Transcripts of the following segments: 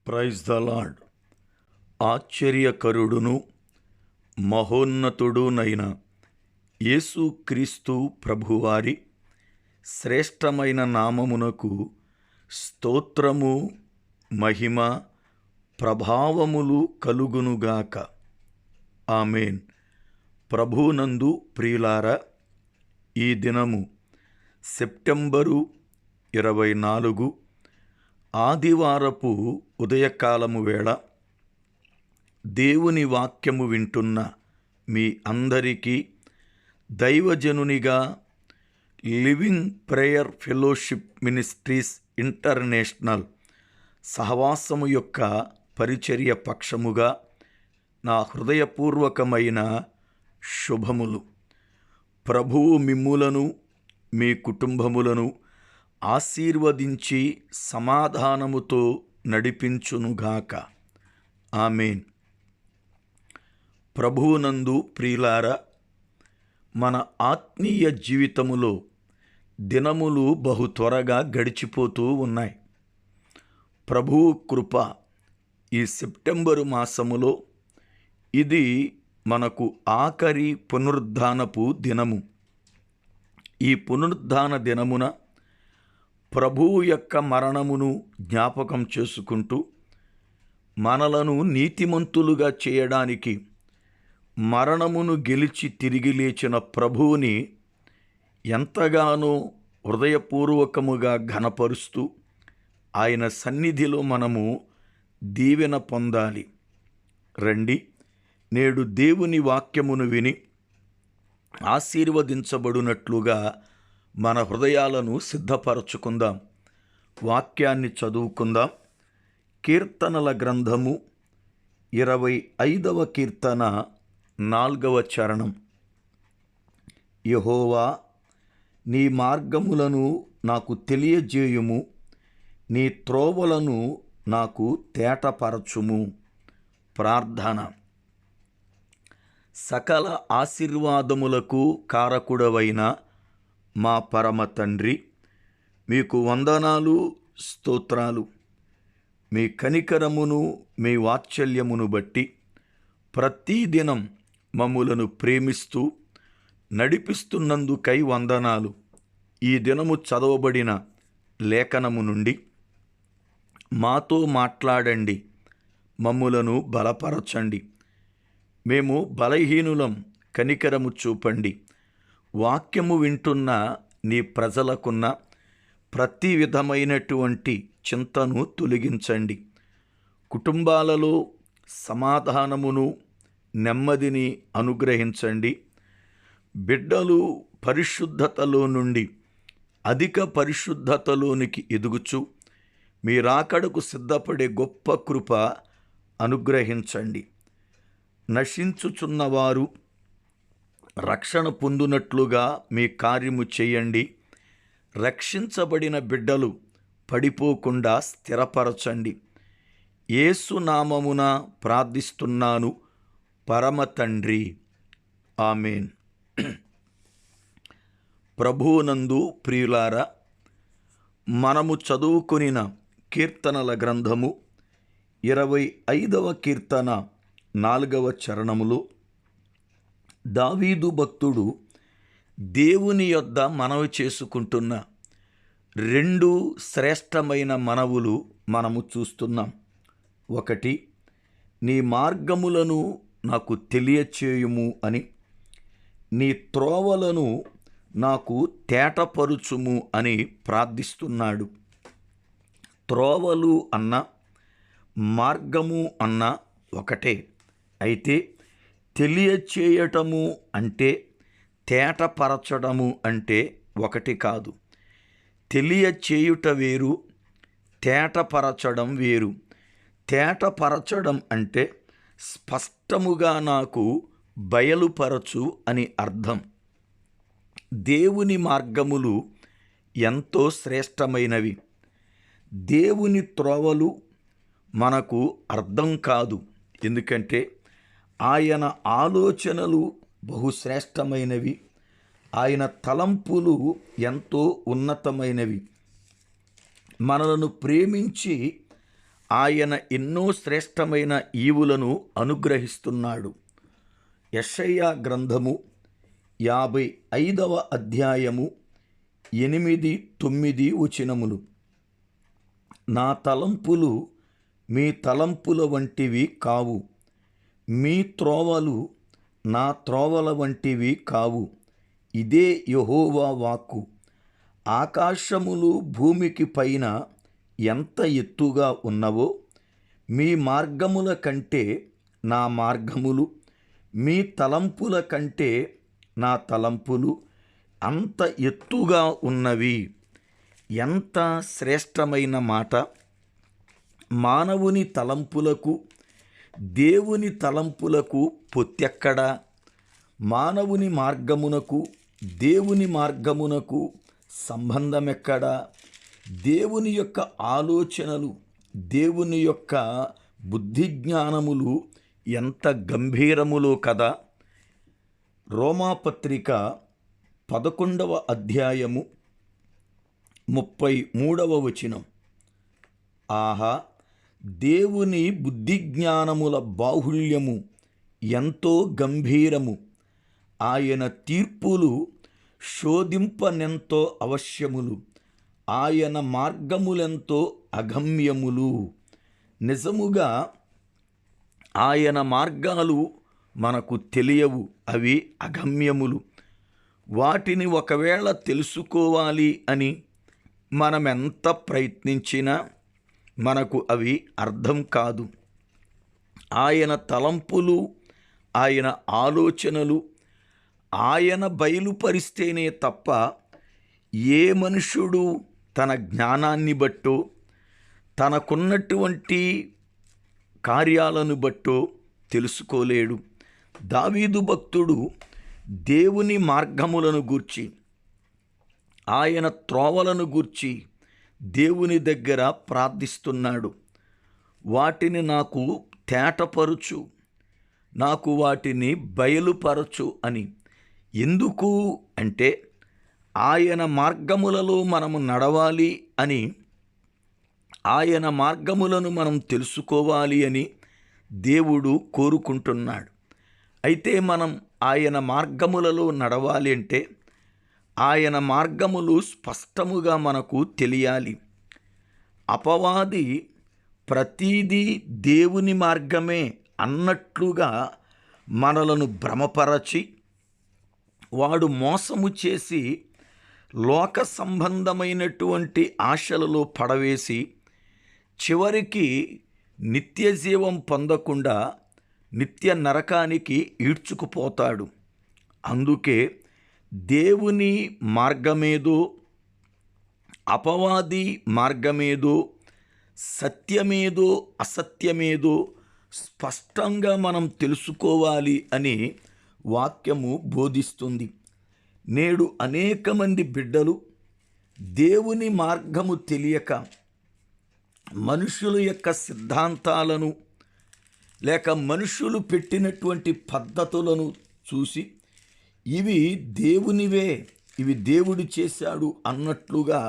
Praise the Lord. ఆశ్చర్యకరుడును మహోన్నతుడునైన యేసుక్రీస్తు ప్రభువారి శ్రేష్టమైన నామమునకు స్తోత్రము, మహిమ, ప్రభావములు కలుగునుగాక. ఆమేన్. ప్రభునందు ప్రియులారా, ఈ దినము సెప్టెంబరు 24 ఆదివారపు ఉదయకాలము వేళ దేవుని వాక్యము వింటున్న మీ అందరికీ దైవజనునిగా living prayer fellowship ministries international సహవాసము యొక్క పరిచర్య పక్షముగా నా హృదయపూర్వకమైన శుభములు. ప్రభువు మిమ్ములను మీ కుటుంబములను ఆశీర్వదించి సమాధానముతో నడిపించునుగాక. ఆమేన్. ప్రభువునందు ప్రియులారా, మన ఆత్మీయ జీవితములో దినములు బహు త్వరగా గడిచిపోతూ ఉన్నాయి. ప్రభువు కృప ఈ సెప్టెంబరు మాసములో ఇది మనకు ఆఖరి పునరుద్ధానపు దినము. ఈ పునరుద్ధాన దినమున ప్రభువు యొక్క మరణమును జ్ఞాపకం చేసుకుంటూ మనలను నీతిమంతులుగా చేయడానికి మరణమును గెలిచి తిరిగి లేచిన ప్రభువుని ఎంతగానో హృదయపూర్వకముగా ఘనపరుస్తూ ఆయన సన్నిధిలో మనము దీవెన పొందాలి. రండి, నేడు దేవుని వాక్యమును విని ఆశీర్వదించబడినట్లుగా మన హృదయాలను సిద్ధపరచుకుందాం. వాక్యాన్ని చదువుకుందాం. కీర్తనల గ్రంథము 25వ కీర్తన 4వ చరణం. యెహోవా, నీ మార్గములను నాకు తెలియజేయుము, నీ త్రోవలను నాకు తేటపరచుము. ప్రార్థన. సకల ఆశీర్వాదములకు కారకుడవైన మా పరమ తండ్రి, మీకు వందనాలు, స్తోత్రాలు. మీ కనికరమును, మీ వాత్సల్యమును బట్టి ప్రతిదినం మమ్ములను ప్రేమిస్తూ నడిపిస్తున్నందుకై వందనాలు. ఈ దినము చదవబడిన లేఖనము నుండి మాతో మాట్లాడండి, మమ్ములను బలపరచండి. మేము బలహీనులం, కనికరము చూపండి. వాక్యము వింటున్న నీ ప్రజలకున్న ప్రతి విధమైనటువంటి చింతను తొలగించండి. కుటుంబాలలో సమాధానమును, నెమ్మదిని అనుగ్రహించండి. బిడ్డలు పరిశుద్ధతలో నుండి అధిక పరిశుద్ధతలోనికి ఎదుగుచు మీ రాకడకు సిద్ధపడే గొప్ప కృప అనుగ్రహించండి. నశించుచున్నవారు రక్షణ పొందునట్లుగా మీ కార్యము చేయండి. రక్షించబడిన బిడ్డలు పడిపోకుండా స్థిరపరచండి. యేసు నామమున ప్రార్థిస్తున్నాను పరమ తండ్రి. ఆమేన్. ప్రభువునందు ప్రియులారా, మనము చదువుకొనిన కీర్తనల గ్రంథము 25వ కీర్తన 4వ చరణములో దావీదు భక్తుడు దేవుని యొద్ద మనవి చేసుకుంటున్న 2 శ్రేష్టమైన మనవులు మనము చూస్తున్నాం. ఒకటి, నీ మార్గములను నాకు తెలియచేయుము అని, నీ త్రోవలను నాకు తేటపరుచుము అని ప్రార్థిస్తున్నాడు. త్రోవలు అన్న మార్గము అన్న ఒకటే. అయితే తెలియచేయటము అంటే, తేటపరచడము అంటే ఒకటి కాదు. తెలియచేయుట వేరు, తేటపరచడం వేరు. తేటపరచడం అంటే స్పష్టముగా నాకు బయలుపరచు అని అర్థం. దేవుని మార్గములు ఎంతో శ్రేష్టమైనవి. దేవుని త్రోవలు మనకు అర్థం కాదు, ఎందుకంటే ఆయన ఆలోచనలు బహుశ్రేష్టమైనవి, ఆయన తలంపులు ఎంతో ఉన్నతమైనవి. మనలను ప్రేమించి ఆయన ఎన్నో శ్రేష్టమైన ఈవులను అనుగ్రహిస్తున్నాడు. యెషయా గ్రంథము 55వ అధ్యాయము 8, 9 వచనములు. నా తలంపులు మీ తలంపుల వంటివి కావు, మీ త్రోవలు నా త్రోవల వంటివి కావు. ఇదే యెహోవా వాక్కు. ఆకాశములు భూమికి పైన ఎంత ఎత్తుగా ఉన్నవో, మీ మార్గముల కంటే నా మార్గములు, మీ తలంపుల కంటే నా తలంపులు అంత ఎత్తుగా ఉన్నవి. ఎంత శ్రేష్టమైన మాట! మానవుని తలంపులకు దేవుని తలంపులకు పొత్తెక్కడా? మానవుని మార్గమునకు దేవుని మార్గమునకు సంబంధమెక్కడా? దేవుని యొక్క ఆలోచనలు, దేవుని యొక్క బుద్ధి జ్ఞానములు ఎంత గంభీరములో కదా. రోమాపత్రిక 11వ అధ్యాయము 33వ వచనం. ఆహా, దేవుని బుద్ధి జ్ఞానముల బాహుళ్యము ఎంతో గంభీరము, ఆయన తీర్పులు శోధింపనెంతో అవశ్యములు, ఆయన మార్గములెంతో అగమ్యములు. నిజముగా ఆయన మార్గాలు మనకు తెలియవు, అవి అగమ్యములు. వాటిని ఒకవేళ తెలుసుకోవాలి అని మనమెంత ప్రయత్నించినా మనకు అవి అర్థం కాదు. ఆయన తలంపులు, ఆయన ఆలోచనలు ఆయన బయలుపరిస్తేనే తప్ప ఏ మనుషుడు తన జ్ఞానాన్ని బట్టో తనకున్నటువంటి కార్యాలను బట్టో తెలుసుకోలేడు. దావీదు భక్తుడు దేవుని మార్గములను గూర్చి, ఆయన త్రోవలను గూర్చి దేవుని దగ్గర ప్రార్థిస్తున్నాడు. వాటిని నాకు తేటపరుచు, నాకు వాటిని బయలుపరచు అని. ఎందుకు అంటే ఆయన మార్గములలో మనము నడవాలి అని, ఆయన మార్గములను మనం తెలుసుకోవాలి అని దేవుడు కోరుకుంటున్నాడు. అయితే మనం ఆయన మార్గములలో నడవాలి అంటే ఆయన మార్గములు స్పష్టముగా మనకు తెలియాలి. అపవాది ప్రతీదీ దేవుని మార్గమే అన్నట్లుగా మనలను భ్రమపరచి, వాడు మోసము చేసి లోక సంబంధమైనటువంటి ఆశలలో పడవేసి చివరికి నిత్య జీవం పొందకుండా నిత్య నరకానికి ఈడ్చుకుపోతాడు. అందుకే దేవుని మార్గమేదో, అపవాది మార్గమేదో, సత్యమేదో అసత్యమేదో స్పష్టంగా మనం తెలుసుకోవాలి అని వాక్యము బోధిస్తుంది. నేడు అనేక మంది బిడ్డలు దేవుని మార్గము తెలియక మనుషుల యొక్క సిద్ధాంతాలను లేక మనుషులు పెట్టినటువంటి పద్ధతులను చూసి ఇవి దేవునివే, ఇవి దేవుడు చేశాడు అన్నట్లుగా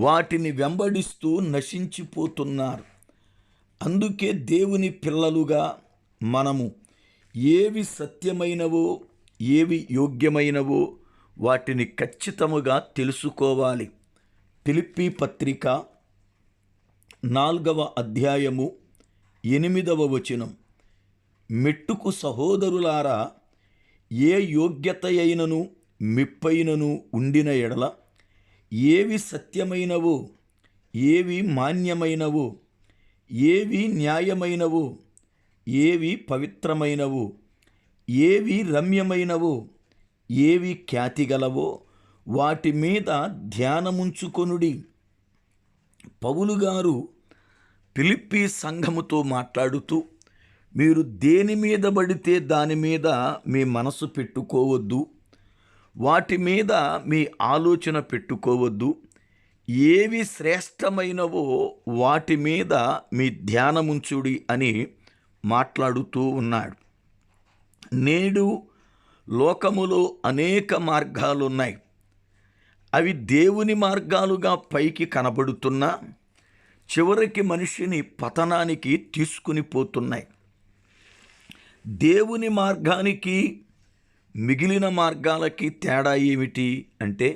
వాటిని వెంబడిస్తూ నశించిపోతున్నారు. అందుకే దేవుని పిల్లలుగా మనము ఏవి సత్యమైనవో, ఏవి యోగ్యమైనవో వాటిని ఖచ్చితముగా తెలుసుకోవాలి. ఫిలిప్పీ పత్రిక 4వ అధ్యాయము 8వ వచనం. మెట్టుకు సహోదరులారా, ఏ యోగ్యత అయినను మెప్పైనను ఉండిన ఎడల, ఏవి సత్యమైనవో, ఏవి మాన్యమైనవో, ఏవి న్యాయమైనవో, ఏవి పవిత్రమైనవో, ఏవి రమ్యమైనవో, ఏవి ఖ్యాతిగలవో వాటి మీద ధ్యానముంచుకొనుడి. పౌలు గారు ఫిలిప్పీ సంఘముతో మాట్లాడుతూ, మీరు దేని మీద పడితే దాని మీద మీ మనసు పెట్టుకోవద్దు, వాటి మీద మీ ఆలోచన పెట్టుకోవద్దు, ఏవి శ్రేష్టమైనవో వాటి మీద మీ ధ్యానముంచుడి అని మాట్లాడుతూ ఉన్నాడు. నేడు లోకములో అనేక మార్గాలున్నాయి. అవి దేవుని మార్గాలుగా పైకి కనబడుతున్నా చివరికి మనిషిని పతనానికి తీసుకుని పోతున్నాయి. దేవుని మార్గానికి మిగిలిన మార్గాలకి తేడా ఏమిటి అంటే,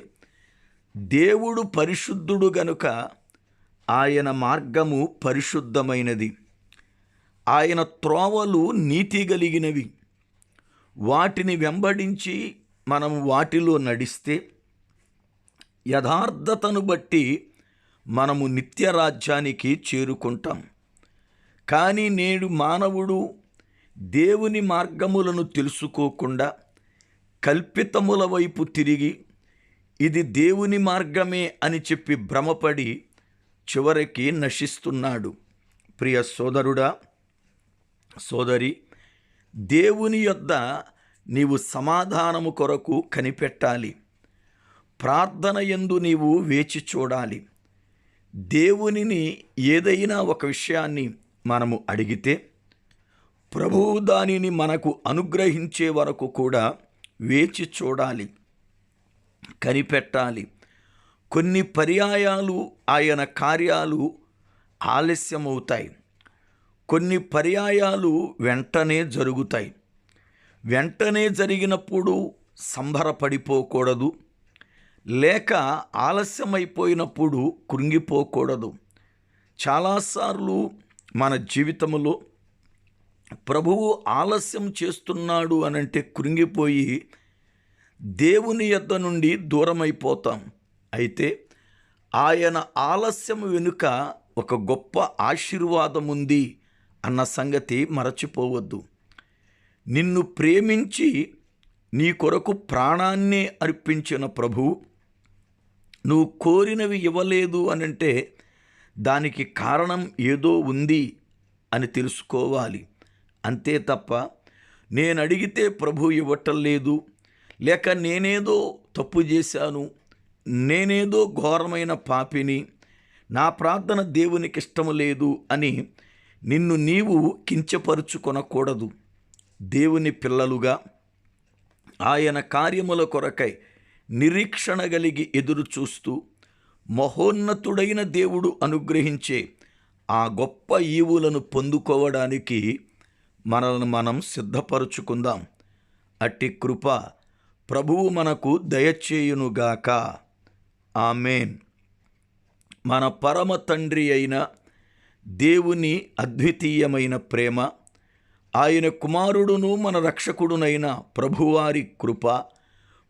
దేవుడు పరిశుద్ధుడు గనుక ఆయన మార్గము పరిశుద్ధమైనది, ఆయన త్రోవలు నీతి కలిగినవి. వాటిని వెంబడించి మనం వాటిలో నడిస్తే యథార్థతను బట్టి మనము నిత్య రాజ్యానికి చేరుకుంటాం. కానీ నేడు మానవుడు దేవుని మార్గములను తెలుసుకోకుండా కల్పితముల వైపు తిరిగి ఇది దేవుని మార్గమే అని చెప్పి భ్రమపడి చివరికి నశిస్తున్నాడు. ప్రియ సోదరుడా, సోదరి, దేవుని యొద్ద నీవు సమాధానము కొరకు కనిపెట్టాలి. ప్రార్థన యందు నీవు వేచి చూడాలి. దేవునిని ఏదైనా ఒక విషయాన్ని మనము అడిగితే ప్రభువు దానిని మనకు అనుగ్రహించే వరకు కూడా వేచి చూడాలి, కనిపెట్టాలి. కొన్ని పర్యాయాలు ఆయన కార్యాలు ఆలస్యమవుతాయి, కొన్ని పర్యాయాలు వెంటనే జరుగుతాయి. వెంటనే జరిగినప్పుడు సంబరపడిపోకూడదు, లేక ఆలస్యమైపోయినప్పుడు కృంగిపోకూడదు. చాలాసార్లు మన జీవితంలో ప్రభువు ఆలస్యం చేస్తున్నాడు అనంటే కృంగిపోయి దేవుని యొద్ద నుండి దూరమైపోతాం. అయితే ఆయన ఆలస్యం వెనుక ఒక గొప్ప ఆశీర్వాదం ఉంది అన్న సంగతి మరచిపోవద్దు. నిన్ను ప్రేమించి నీ కొరకు ప్రాణాన్నే అర్పించిన ప్రభువు నువ్వు కోరినవి ఇవ్వలేదు అనంటే దానికి కారణం ఏదో ఉంది అని తెలుసుకోవాలి. అంతే తప్ప నేను అడిగితే ప్రభు ఇవ్వటం లేదు, లేక నేనేదో తప్పు చేశాను, నేనేదో ఘోరమైన పాపిని, నా ప్రార్థన దేవునికి ఇష్టం లేదు అని నిన్ను నీవు కించపరుచుకొనకూడదు. దేవుని పిల్లలుగా ఆయన కార్యముల కొరకై నిరీక్షణ కలిగి ఎదురు చూస్తూ మహోన్నతుడైన దేవుడు అనుగ్రహించే ఆ గొప్ప ఈవులను పొందుకోవడానికి మనల్ని మనం సిద్ధపరుచుకుందాం. అట్టి కృప ప్రభువు మనకు దయచేయునుగాక. ఆమేన్. మన పరమ తండ్రి అయిన దేవుని అద్వితీయమైన ప్రేమ, ఆయన కుమారుడును మన రక్షకుడునైన ప్రభువారి కృప,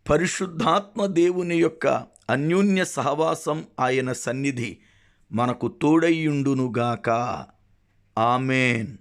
పరిశుద్ధాత్మ దేవుని యొక్క అన్యోన్య సహవాసం, ఆయన సన్నిధి మనకు తోడైయుండునుగాక. ఆమేన్.